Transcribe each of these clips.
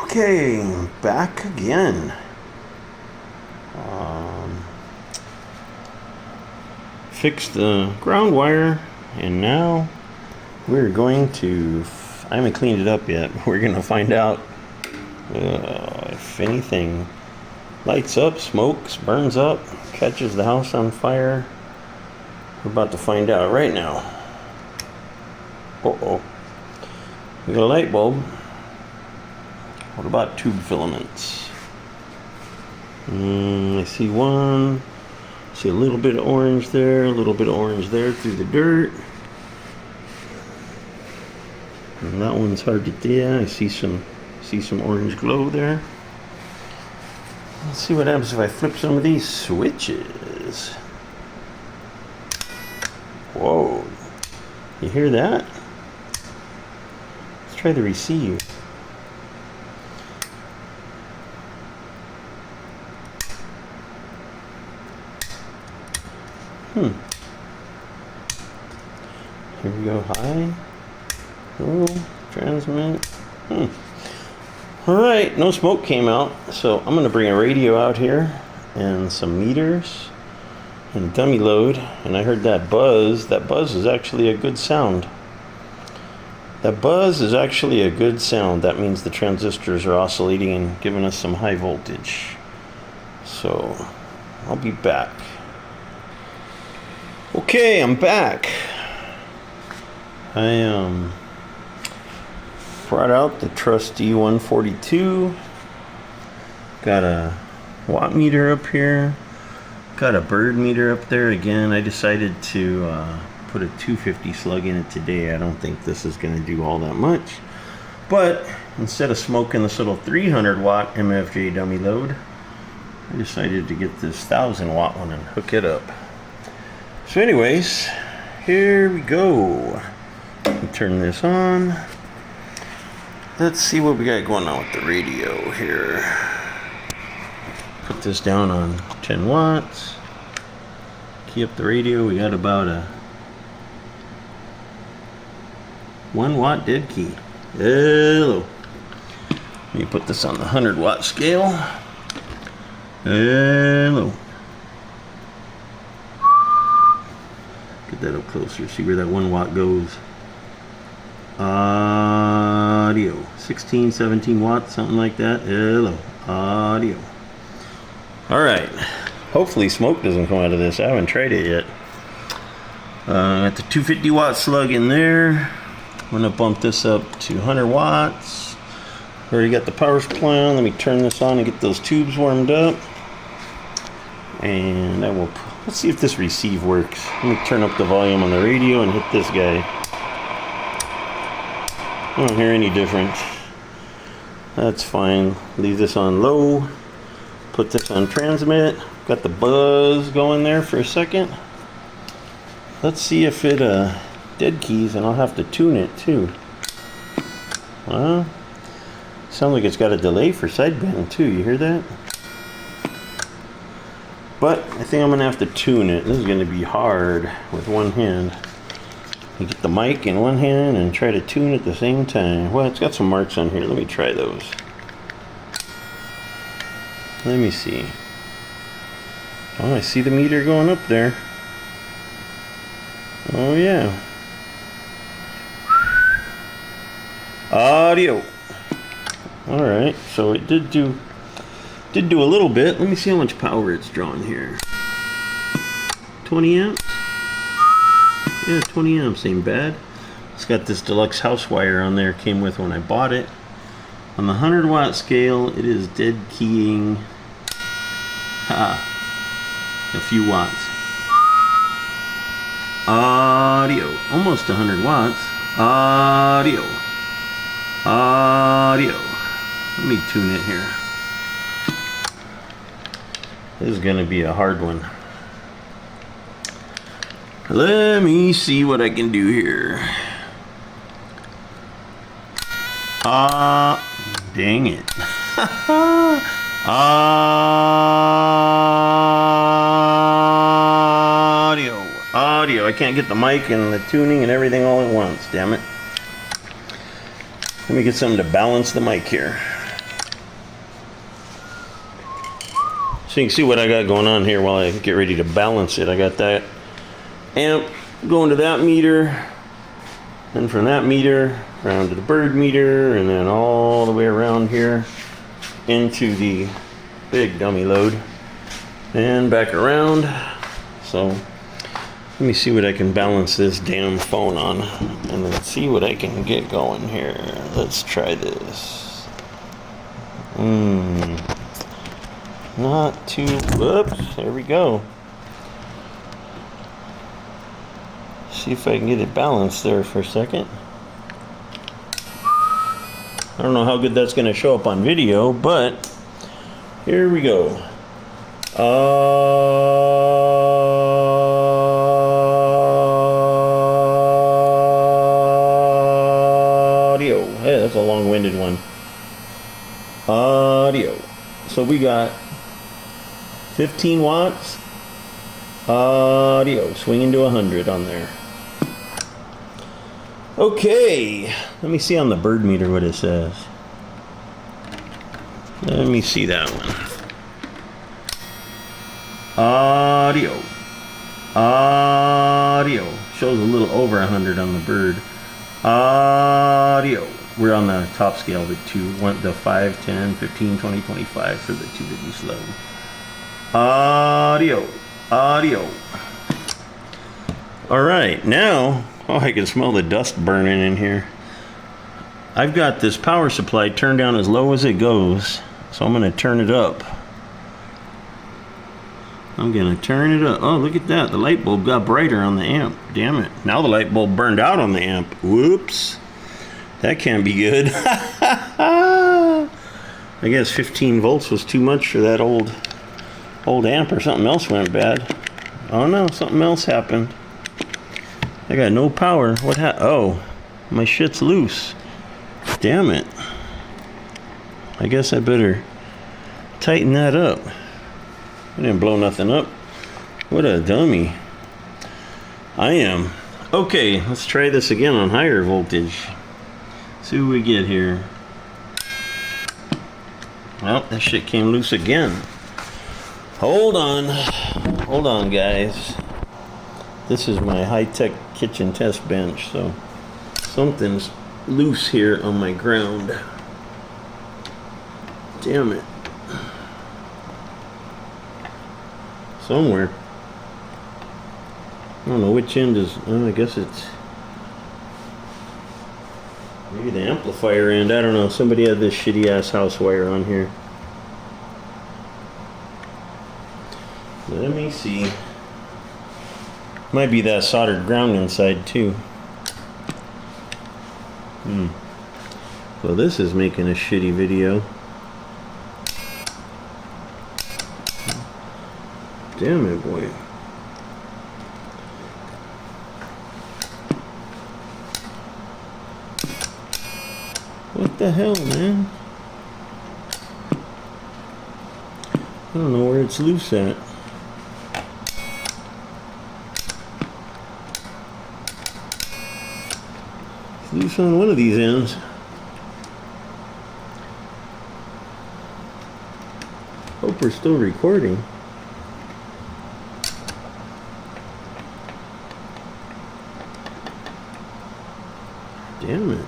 Okay, back again. Fixed the ground wire, and now we're going to, I haven't cleaned it up yet, we're going to find out if anything lights up, smokes, burns up, catches the house on fire. We're about to find out right now. Uh-oh. We got a light bulb. What about tube filaments? I see one. See a little bit of orange there, a little bit of orange there through the dirt. And that one's hard to tell. I see some orange glow there. Let's see what happens if I flip some of these switches. Whoa. You hear that? Let's try the receive. Here we go, high, low, transmit. Alright, no smoke came out, so I'm going to bring a radio out here and some meters and a dummy load, and I heard that buzz. That buzz is actually a good sound. That buzz is actually a good sound. That means the transistors are oscillating and giving us some high voltage. So, I'll be back. Okay, I'm back. I brought out the trusty 142. Got a watt meter up here. Got a bird meter up there. Again, I decided to put a 250 slug in it today. I don't think this is going to do all that much. But instead of smoking this little 300 watt MFJ dummy load, I decided to get this 1000 watt one and hook it up. So anyways, here we go. Let me turn this on. Let's see what we got going on with the radio here. Put this down on 10 watts. Key up the radio. We got about a 1 watt dead key. Hello. Let me put this on the 100 watt scale. Hello. Get that up closer, see where that 1 watt goes. Audio. 16, 17 watts, something like that. Hello. Audio. Alright. Hopefully smoke doesn't come out of this. I haven't tried it yet. Got the 250 watt slug in there. I'm going to bump this up to 100 watts. Already got the power supply on. Let me turn this on and get those tubes warmed up. And I will... Let's see if this receive works. Let me turn up the volume on the radio and hit this guy. I don't hear any difference. That's fine. Leave this on low. Put this on transmit. Got the buzz going there for a second. Let's see if it dead keys, and I'll have to tune it too. Well, sounds like it's got a delay for sideband too. You hear that? But I think I'm going to have to tune it. This is going to be hard with one hand. You get the mic in one hand and try to tune at the same time. Well, it's got some marks on here. Let me try those. Let me see. Oh, I see the meter going up there. Oh, yeah. Audio. Alright, so it did do a little bit. Let me see how much power it's drawing here. 20 amps? Yeah, 20 amps ain't bad. It's got this deluxe house wire on there. Came with when I bought it. On the 100 watt scale, it is dead keying a few watts. Audio. Almost 100 watts. Audio. Audio. Let me tune it here. This is going to be a hard one. Let me see what I can do here. Dang it. Audio. I can't get the mic and the tuning and everything all at once, damn it. Let me get something to balance the mic here. So you can see what I got going on here while I get ready to balance it. I got that amp going to that meter, then from that meter around to the bird meter, and then all the way around here into the big dummy load and back around. So let me see what I can balance this damn phone on, and then see what I can get going here. Let's try this. Not too, whoops, there we go. See if I can get it balanced there for a second. I don't know how good that's going to show up on video, but here we go. Audio. Hey, that's a long-winded one. Audio. So we got 15 watts. Audio. Swinging to 100 on there. Okay, let me see on the bird meter what it says. Let me see that one. Audio. Audio. Shows a little over 100 on the bird. Audio. We're on the top scale, the 5, 10, 15, 20, 25 for the 250 slow. Audio. Audio. All right, now, oh, I can smell the dust burning in here. I've got this power supply turned down as low as it goes, so I'm going to turn it up. I'm going to turn it up. Oh, look at that. The light bulb got brighter on the amp. Damn it. Now the light bulb burned out on the amp. Whoops. That can't be good. I guess 15 volts was too much for that old amp, or something else went bad. Oh no, something else happened. I got no power. What oh, my shit's loose. Damn it. I guess I better tighten that up. I didn't blow nothing up. What a dummy. I am. Okay, let's try this again on higher voltage. See what we get here. Well, that shit came loose again. Hold on guys. This is my high-tech kitchen test bench, so something's loose here on my ground. Damn it. Somewhere. I don't know which end is, I guess it's maybe the amplifier end. I don't know. Somebody had this shitty ass house wire on here. Let me see. Might be that soldered ground inside too. Well, this is making a shitty video. Damn it, boy. What the hell, man? I don't know where it's loose at. It's loose on one of these ends. Hope we're still recording. Damn it.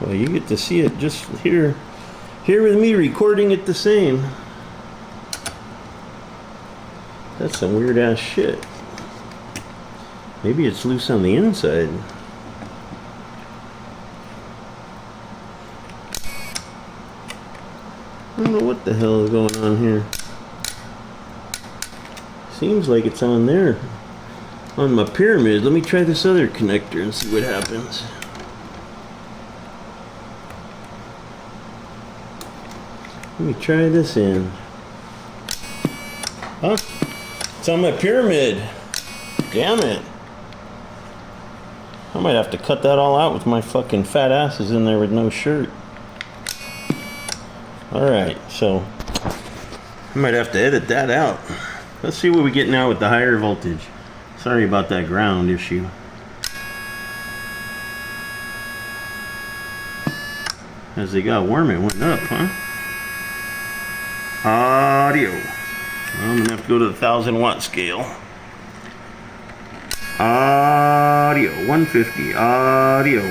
Well, you get to see it just here with me recording it the same. That's some weird ass shit. Maybe it's loose on the inside. I don't know what the hell is going on here. Seems like it's on there. On my pyramid. Let me try this other connector and see what happens. Let me try this in. Huh? It's on my pyramid. Damn it. I might have to cut that all out with my fucking fat asses in there with no shirt. Alright, so I might have to edit that out. Let's see what we get now with the higher voltage. Sorry about that ground issue. As they got warm, it went up, huh? Audio. Well, I'm gonna have to go to the 1,000-watt scale. Audio, 150. Audio.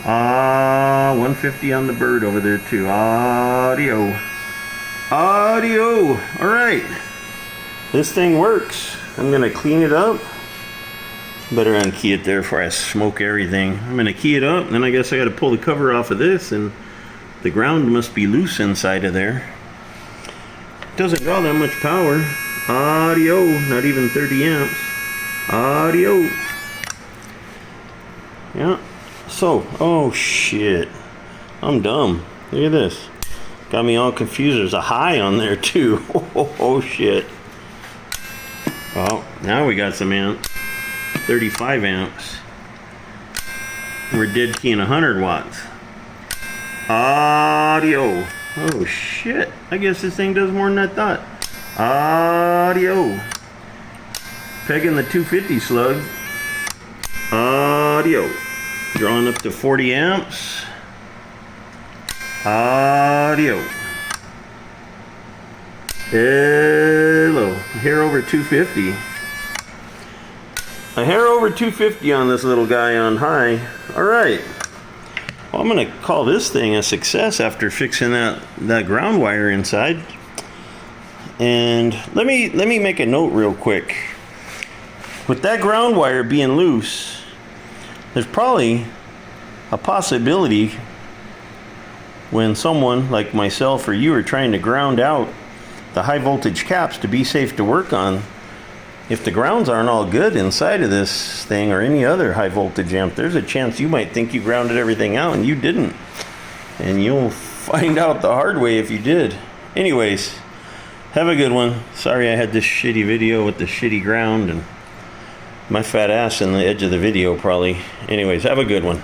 150 on the bird over there too. Audio. Audio. All right. This thing works. I'm gonna clean it up. Better unkey it there before I smoke everything. I'm gonna key it up, and then I guess I gotta pull the cover off of this, and the ground must be loose inside of there. Doesn't draw that much power. Audio, not even 30 amps. Audio. Yeah. So, oh shit. I'm dumb. Look at this. Got me all confused. There's a high on there too. Oh shit. Well, now we got some amps. 35 amps. We're dead keying 100 watts. Audio. Oh shit. I guess this thing does more than I thought. Audio. Pegging the 250 slug. Audio. Drawing up to 40 amps. Audio. Hello. A hair over 250. A hair over 250 on this little guy on high. Alright. Well, I'm going to call this thing a success after fixing that ground wire inside. And let me make a note real quick. With that ground wire being loose, there's probably a possibility when someone like myself or you are trying to ground out the high voltage caps to be safe to work on, if the grounds aren't all good inside of this thing or any other high voltage amp, there's a chance you might think you grounded everything out and you didn't. And you'll find out the hard way if you did. Anyways, have a good one. Sorry I had this shitty video with the shitty ground and my fat ass in the edge of the video probably. Anyways, have a good one.